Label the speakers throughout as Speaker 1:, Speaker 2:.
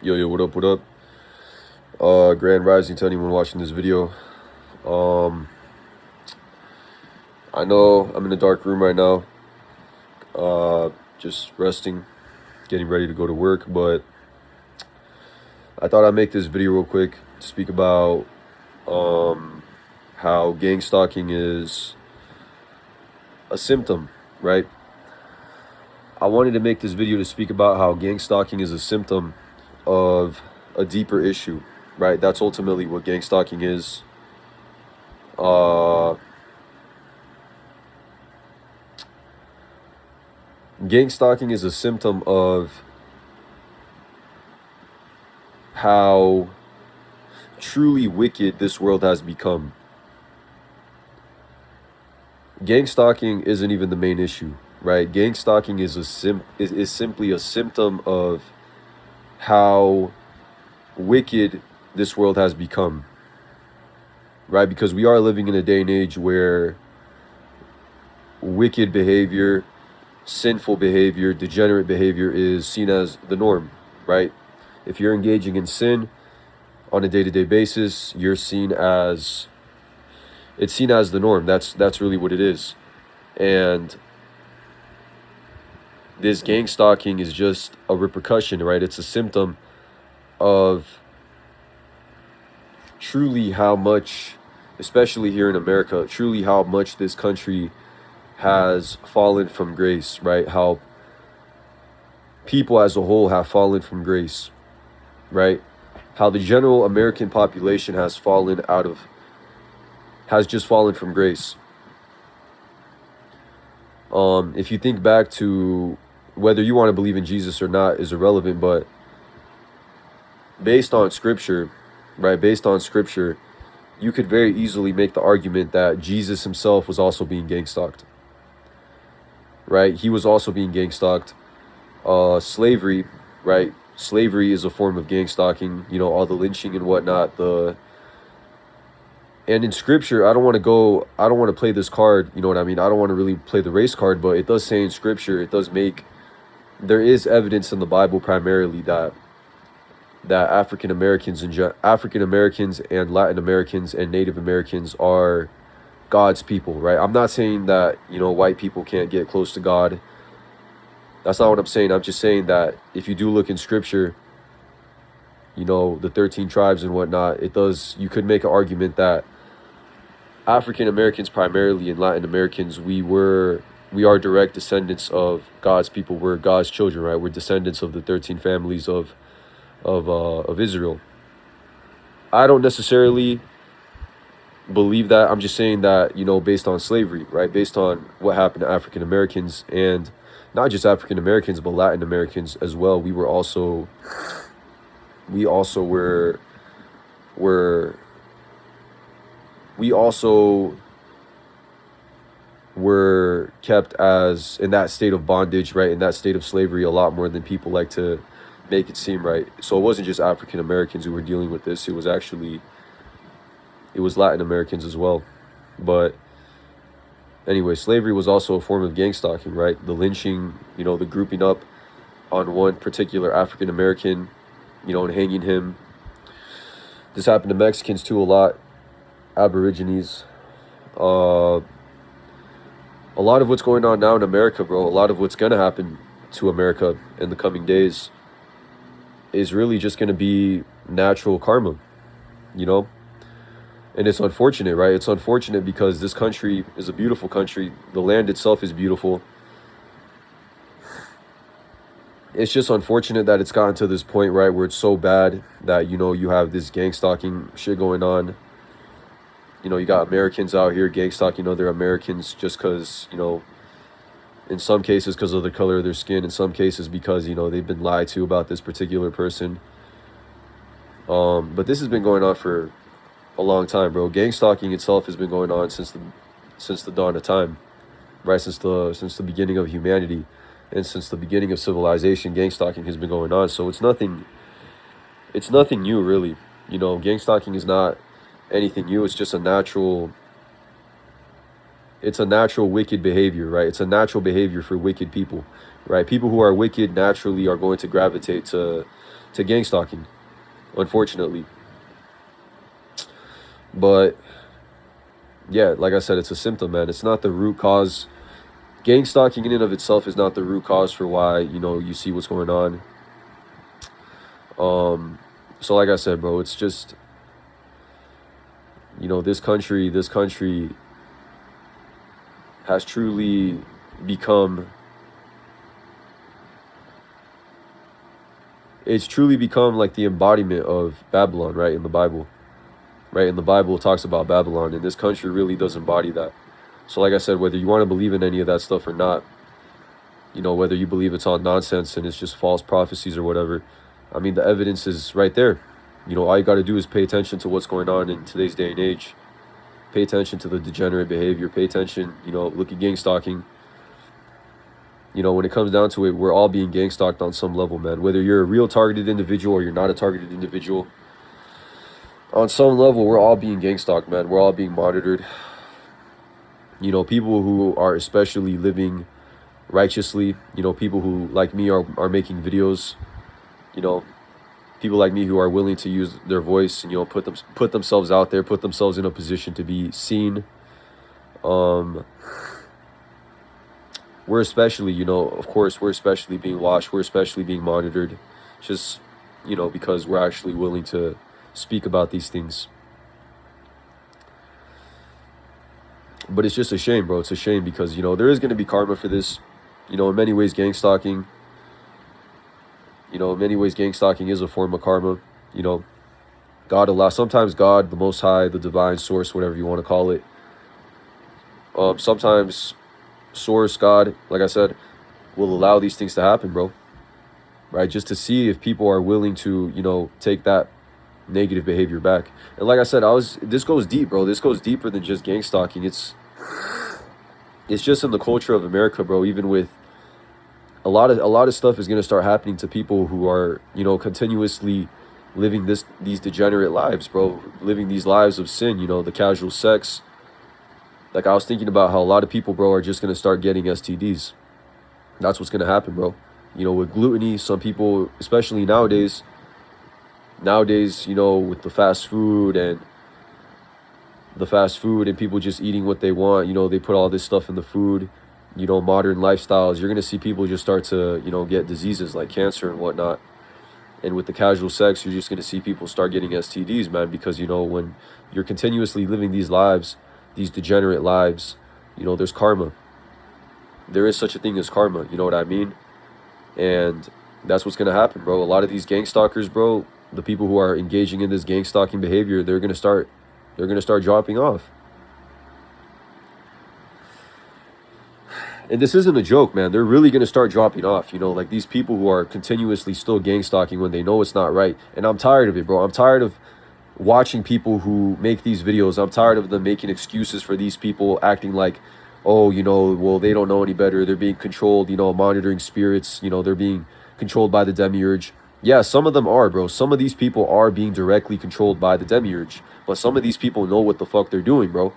Speaker 1: Yo, what up, what up? Grand Rising to anyone watching this video. Um, I know I'm in a dark room right now, just resting, getting ready to go to work, but I thought I'd make this video real quick to speak about, how gang stalking is a symptom, right? I wanted to make this video to speak about how gang stalking is a symptom of a deeper issue, right? That's ultimately what gang stalking is. Gang stalking is a symptom of how truly wicked this world has become. Gang stalking isn't even the main issue, right? Gang stalking is is simply a symptom of how wicked this world has become, right? Because we are living in a day and age where wicked behavior, sinful behavior, degenerate behavior is seen as the norm, right? If you're engaging in sin on a day-to-day basis, it's seen as the norm. That's really what it is. And this gang stalking is just a repercussion, right? It's a symptom of truly how much, especially here in America, truly how much this country has fallen from grace, right? How people as a whole have fallen from grace, right? How the general American population has just fallen from grace. If you think back to whether you want to believe in Jesus or not is irrelevant, but based on scripture, right? Based on scripture, you could very easily make the argument that Jesus himself was also being gang stalked, right? He was also being gang stalked. Slavery, right? Slavery is a form of gang stalking, all the lynching and whatnot. And in scripture, I don't want to play this card, you know what I mean? I don't want to really play the race card, but it does say in scripture, there is evidence in the Bible primarily that African Americans and Latin Americans and Native Americans are God's people, right? I'm not saying that, white people can't get close to God. That's not what I'm saying. I'm just saying that if you do look in scripture, the 13 tribes and whatnot, you could make an argument that African Americans primarily and Latin Americans, we are direct descendants of God's people. We're God's children, right? We're descendants of the 13 families of Israel. I don't necessarily believe that. I'm just saying that, based on slavery, right? Based on what happened to African Americans, and not just African Americans, but Latin Americans as well. We also were kept as in that state of bondage, right? In that state of slavery a lot more than people like to make it seem, right? So it wasn't just African Americans who were dealing with this. It was Latin Americans as well. But anyway, slavery was also a form of gang stalking, right? The lynching, the grouping up on one particular African American, and hanging him. This happened to Mexicans too a lot, Aborigines. A lot of what's going on now in America, bro, a lot of what's going to happen to America in the coming days is really just going to be natural karma, And it's unfortunate, right? It's unfortunate because this country is a beautiful country. The land itself is beautiful. It's just unfortunate that it's gotten to this point, right, where it's so bad that, you have this gang stalking shit going on. You got Americans out here gang stalking other Americans just because, in some cases because of the color of their skin, in some cases because, they've been lied to about this particular person. But this has been going on for a long time, bro. Gang stalking itself has been going on since the dawn of time, right? Since the beginning of humanity, and since the beginning of civilization, gang stalking has been going on. So it's nothing new, really. Gang stalking is not anything new. It's just a natural wicked behavior, right? It's a natural behavior for wicked people, right? People who are wicked naturally are going to gravitate to to gang stalking, unfortunately. But yeah, like I said, it's a symptom, man. It's not the root cause. Gang stalking in and of itself is not the root cause for why, you know, you see what's going on. So like I said, bro, it's just, you know, this country has truly become, it's truly become like the embodiment of Babylon, right, in the Bible. Right, in the Bible it talks about Babylon, and this country really does embody that. So like I said, whether you want to believe in any of that stuff or not, you know, whether you believe it's all nonsense and it's just false prophecies or whatever, I mean, the evidence is right there. You know, all you got to do is pay attention to what's going on in today's day and age. Pay attention to the degenerate behavior. Pay attention, you know, look at gang stalking. You know, when it comes down to it, we're all being gang stalked on some level, man. Whether you're a real targeted individual or you're not a targeted individual, on some level, we're all being gang stalked, man. We're all being monitored. You know, people who are especially living righteously, you know, people who, like me, are making videos, you know, people like me who are willing to use their voice and, you know, put themselves out there, put themselves in a position to be seen. We're especially, you know, of course, we're especially being watched. We're especially being monitored, just, you know, because we're actually willing to speak about these things. But it's just a shame, bro. It's a shame because, you know, there is going to be karma for this. You know, in many ways, gang stalking, you know, in many ways, gang stalking is a form of karma. You know, God allows, sometimes God, the Most High, the divine source, whatever you want to call it. Sometimes source, God, like I said, will allow these things to happen, bro. Right? Just to see if people are willing to, you know, take that negative behavior back. And like I said, this goes deep, bro. This goes deeper than just gang stalking. It's just in the culture of America, bro. Even with a lot of stuff is going to start happening to people who are, you know, continuously living these degenerate lives, bro. Living these lives of sin, you know, the casual sex. Like, I was thinking about how a lot of people, bro, are just going to start getting STDs. That's what's going to happen, bro. You know, with gluttony, some people, especially nowadays, you know, with the fast food and people just eating what they want, you know, they put all this stuff in the food, you know, modern lifestyles, you're going to see people just start to, you know, get diseases like cancer and whatnot. And with the casual sex, you're just going to see people start getting STDs, man, because, you know, when you're continuously living these lives, these degenerate lives, you know, there's karma. There is such a thing as karma, you know what I mean? And that's what's going to happen, bro. A lot of these gang stalkers, bro, the people who are engaging in this gang stalking behavior, they're going to start dropping off. And this isn't a joke, man. They're really going to start dropping off, you know, like these people who are continuously still gang stalking when they know it's not right. And I'm tired of it, bro. I'm tired of watching people who make these videos. I'm tired of them making excuses for these people, acting like, oh, you know, well, they don't know any better. They're being controlled, you know, monitoring spirits, you know, they're being controlled by the demiurge. Yeah, some of them are, bro. Some of these people are being directly controlled by the demiurge. But some of these people know what the fuck they're doing, bro.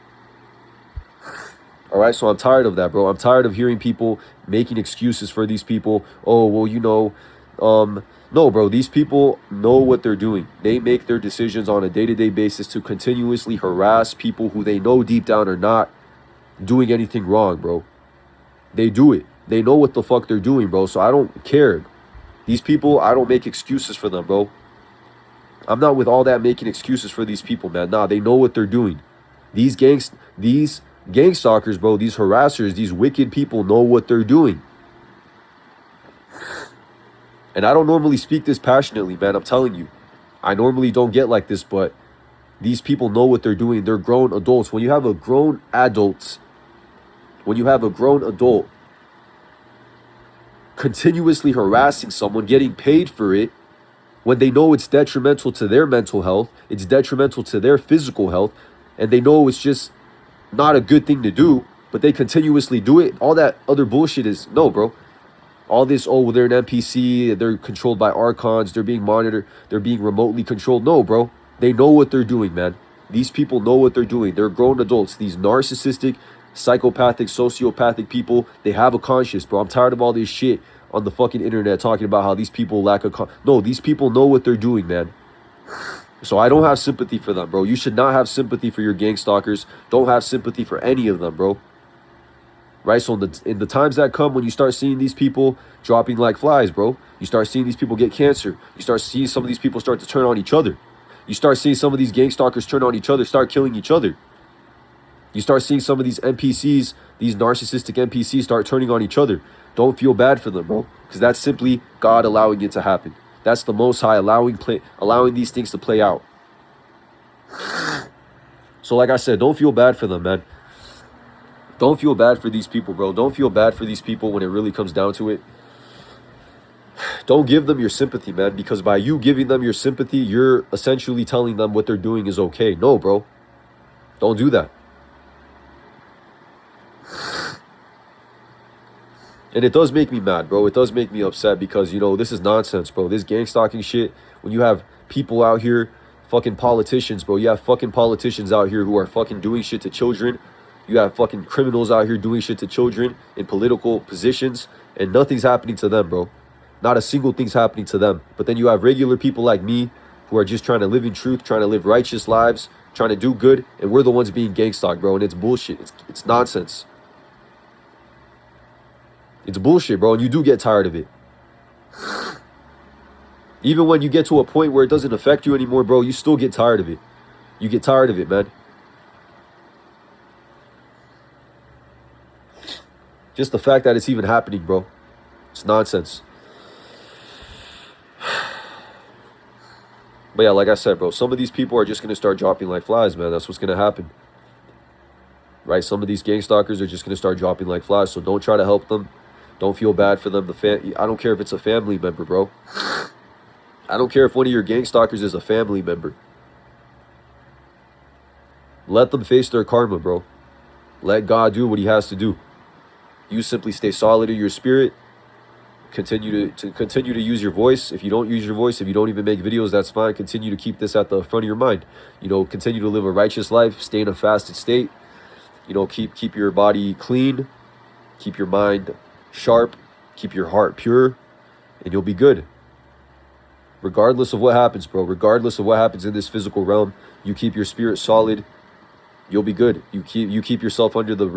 Speaker 1: All right, so I'm tired of that, bro. I'm tired of hearing people making excuses for these people. Oh, well, you know, no, bro, these people know what they're doing. They make their decisions on a day-to-day basis to continuously harass people who they know deep down are not doing anything wrong, bro. They do it. They know what the fuck they're doing, bro. So I don't care. These people, I don't make excuses for them, bro. I'm not with all that making excuses for these people, man. Nah, they know what they're doing. These gang stalkers, bro, these harassers, these wicked people know what they're doing. And I don't normally speak this passionately, man. I'm telling you. I normally don't get like this, but these people know what they're doing. They're grown adults. When you have a grown adult continuously harassing someone, getting paid for it, when they know it's detrimental to their mental health, it's detrimental to their physical health, and they know it's just not a good thing to do, but they continuously do it, all that other bullshit is, no, bro. All this, oh, they're an NPC, they're controlled by archons, they're being monitored, they're being remotely controlled. No, bro. They know what they're doing, man. These people know what they're doing. They're grown adults. These narcissistic, psychopathic, sociopathic people, they have a conscience, bro. I'm tired of all this shit. on the fucking internet talking about how these people lack no, these people know what they're doing, man. So I don't have sympathy for them, bro. You should not have sympathy for your gang stalkers. Don't have sympathy for any of them, bro. Right? So in the times that come when you start seeing these people dropping like flies, bro, you start seeing these people get cancer. You start seeing some of these people start to turn on each other. You start seeing some of these gang stalkers turn on each other, start killing each other. You start seeing some of these NPCs, these narcissistic NPCs start turning on each other. Don't feel bad for them, bro, because that's simply God allowing it to happen. That's the Most High allowing these things to play out. So like I said, don't feel bad for them, man. Don't feel bad for these people, bro. Don't feel bad for these people when it really comes down to it. Don't give them your sympathy, man, because by you giving them your sympathy, you're essentially telling them what they're doing is okay. No, bro. Don't do that. And it does make me mad, bro. It does make me upset because, you know, this is nonsense, bro. This gang stalking shit, when you have people out here, fucking politicians, bro. You have fucking politicians out here who are fucking doing shit to children. You have fucking criminals out here doing shit to children in political positions, and nothing's happening to them, bro. Not a single thing's happening to them. But then you have regular people like me who are just trying to live in truth, trying to live righteous lives, trying to do good, and we're the ones being gang stalked, bro. And it's bullshit. It's nonsense. It's bullshit, bro, and you do get tired of it. Even when you get to a point where it doesn't affect you anymore, bro, you still get tired of it. You get tired of it, man. Just the fact that it's even happening, bro. It's nonsense. But yeah, like I said, bro, some of these people are just going to start dropping like flies, man. That's what's going to happen. Right? Some of these gang stalkers are just going to start dropping like flies, so don't try to help them. Don't feel bad for them. I don't care if it's a family member, bro. I don't care if one of your gang stalkers is a family member. Let them face their karma, bro. Let God do what he has to do. You simply stay solid in your spirit. Continue to use your voice. If you don't use your voice, if you don't even make videos, that's fine. Continue to keep this at the front of your mind. You know, continue to live a righteous life. Stay in a fasted state. You know, keep your body clean. Keep your mind sharp. Keep your heart pure. And you'll be good. Regardless of what happens, bro. Regardless of what happens in this physical realm, you keep your spirit solid. You'll be good. You keep yourself under the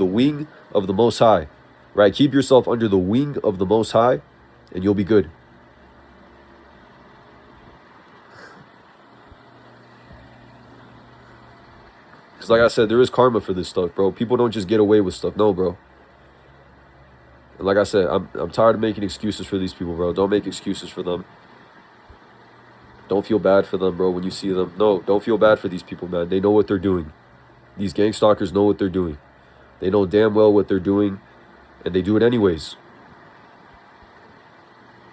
Speaker 1: wing of the Most High. Right? Keep yourself under the wing of the Most High, and you'll be good. Because like I said, there is karma for this stuff, bro. People don't just get away with stuff. No, bro. And like I said, I'm tired of making excuses for these people, bro. Don't make excuses for them. Don't feel bad for them, bro, when you see them. No, don't feel bad for these people, man. They know what they're doing. These gang stalkers know what they're doing. They know damn well what they're doing, and they do it anyways.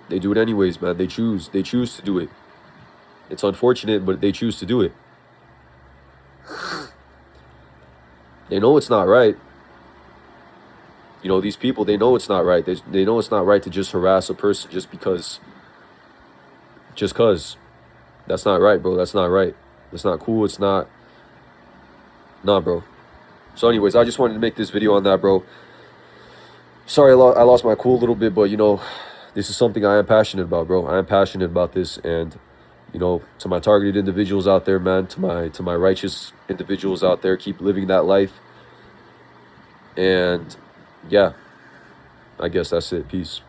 Speaker 1: They do it anyways, man. They choose to do it. It's unfortunate, but they choose to do it. They know it's not right. You know, these people, they know it's not right. They know it's not right to just harass a person just because. Just cause. That's not right, bro. That's not right. That's not cool. It's not. Nah, bro. So anyways, I just wanted to make this video on that, bro. Sorry, I lost my cool a little bit, but, you know, this is something I am passionate about, bro. I am passionate about this, and, you know, to my targeted individuals out there, man, to my righteous individuals out there, keep living that life. And, yeah, I guess that's it. Peace.